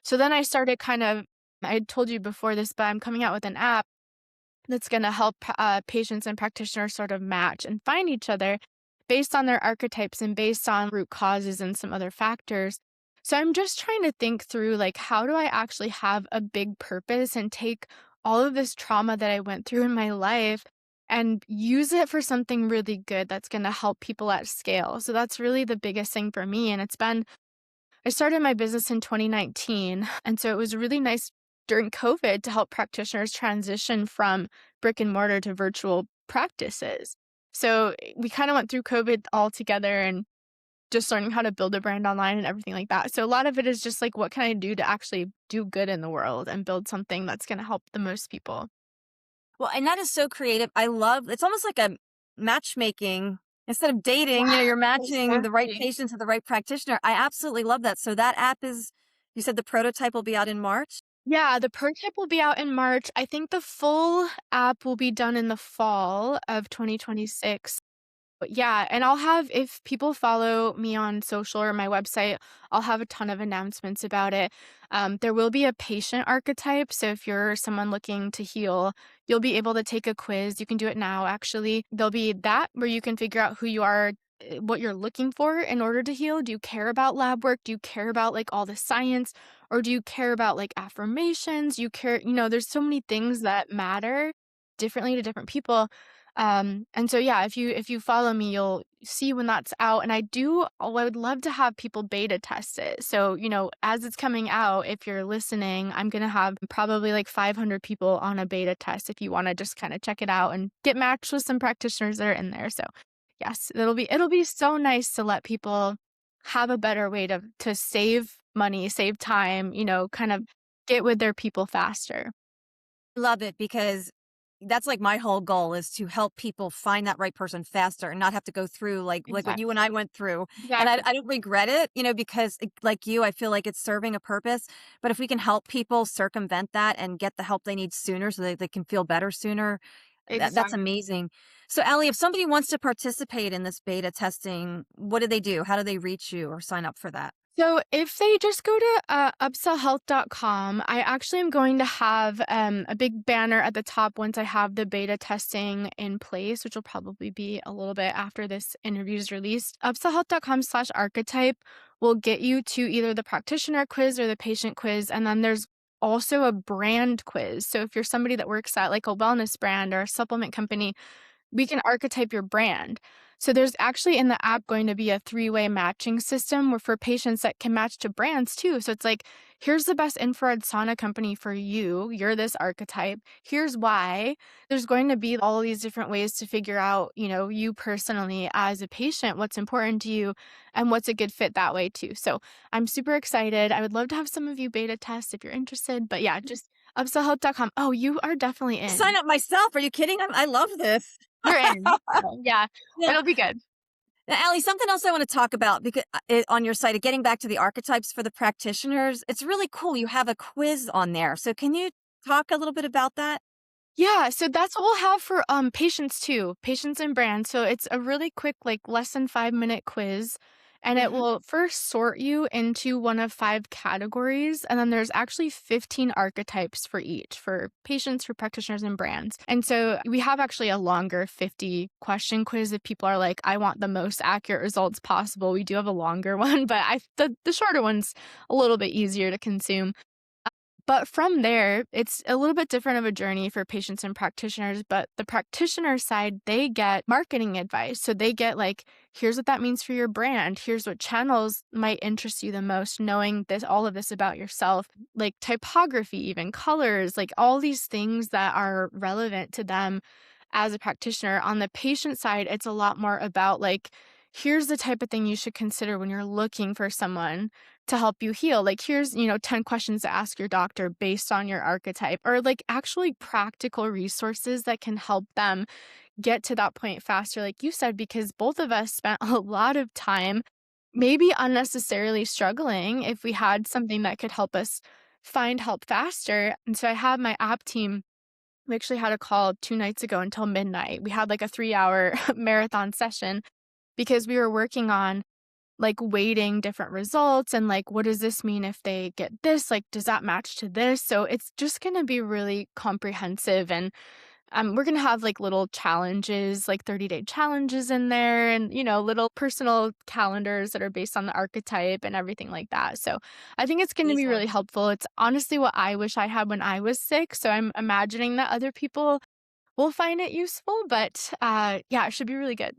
So then I started I told you before this, but I'm coming out with an app that's going to help patients and practitioners sort of match and find each other based on their archetypes and based on root causes and some other factors. So I'm just trying to think through, like, how do I actually have a big purpose and take all of this trauma that I went through in my life and use it for something really good that's going to help people at scale. So that's really the biggest thing for me. And I started my business in 2019. And so it was really nice during COVID to help practitioners transition from brick and mortar to virtual practices. So we kind of went through COVID all together and just learning how to build a brand online and everything like that. So a lot of it is just like, what can I do to actually do good in the world and build something that's going to help the most people? Well, and that is so creative. I love it's almost like a matchmaking. Instead of dating, Yeah, you're matching the right exactly. patient to the right practitioner. I absolutely love that. So that app is you said the prototype will be out in March? Yeah, the prototype will be out in March. I think the full app will be done in the fall of 2026. But yeah, and I'll have, if people follow me on social or my website, I'll have a ton of announcements about it. There will be a patient archetype. So if you're someone looking to heal, you'll be able to take a quiz. You can do it now, actually. There'll be that where you can figure out who you are, what you're looking for in order to heal. Do you care about lab work? Do you care about like all the science? Or do you care about like affirmations? You care, there's so many things that matter differently to different people. And so yeah, if you follow me, you'll see when that's out. And I would love to have people beta test it. So, as it's coming out, if you're listening, I'm gonna have probably like 500 people on a beta test if you want to just kind of check it out and get matched with some practitioners that are in there. So yes, it'll be so nice to let people have a better way to save money, save time, kind of get with their people faster. Love it because that's like my whole goal is to help people find that right person faster and not have to go through like what you and Exactly. I went through. And I, Exactly. I don't regret it, because like you, I feel like it's serving a purpose. But if we can help people circumvent that and get the help they need sooner so that they can feel better sooner, that's Exactly. amazing. So Allie, if somebody wants to participate in this beta testing, what do they do? How do they reach you or sign up for that? So if they just go to upsellhealth.com, I actually am going to have a big banner at the top once I have the beta testing in place, which will probably be a little bit after this interview is released. Upsellhealth.com/archetype will get you to either the practitioner quiz or the patient quiz. And then there's also a brand quiz. So if you're somebody that works at like a wellness brand or a supplement company, we can archetype your brand. So there's actually in the app going to be a three-way matching system where for patients that can match to brands too. So it's like, here's the best infrared sauna company for you. You're this archetype. Here's why. There's going to be all these different ways to figure out, you personally as a patient, what's important to you and what's a good fit that way too. So I'm super excited. I would love to have some of you beta test if you're interested. But yeah, just upsellhealth.com. Oh, you are definitely Sign in. up myself. Are you kidding? I love this. You're in. So, yeah, Yeah. it'll be good. Now, Allie, something else I want to talk about because on your site, getting back to the archetypes for the practitioners, it's really cool. You have a quiz on there. So can you talk a little bit about that? Yeah, so that's what we'll have for patients too, patients and brands. So it's a really quick, like less than 5 minute quiz. And it Hmm. will first sort you into one of five categories. And then there's actually 15 archetypes for each, for patients, for practitioners, and brands. And so we have actually a longer 50-question quiz if people are like, I want the most accurate results possible. We do have a longer one, but the shorter one's a little bit easier to consume. But from there, it's a little bit different of a journey for patients and practitioners. But the practitioner side, they get marketing advice. So they get like, here's what that means for your brand. Here's what channels might interest you the most, knowing this, all of this about yourself, like typography, even colors, like all these things that are relevant to them as a practitioner. On the patient side, it's a lot more about like, here's the type of thing you should consider when you're looking for someone to help you heal. Like, here's, 10 questions to ask your doctor based on your archetype, or like actually practical resources that can help them get to that point faster, like you said, because both of us spent a lot of time maybe unnecessarily struggling if we had something that could help us find help faster. And so I have my app team. We actually had a call 2 nights ago until midnight. We had like a 3-hour marathon session because we were working on like weighting different results and like, what does this mean if they get this? Like, does that match to this? So it's just going to be really comprehensive. And we're gonna have like little challenges, like 30-day challenges in there, and little personal calendars that are based on the archetype and everything like that. So I think it's gonna be really Amazing. helpful. It's honestly what I wish I had when I was sick. So I'm imagining that other people will find it useful, but yeah, it should be really good.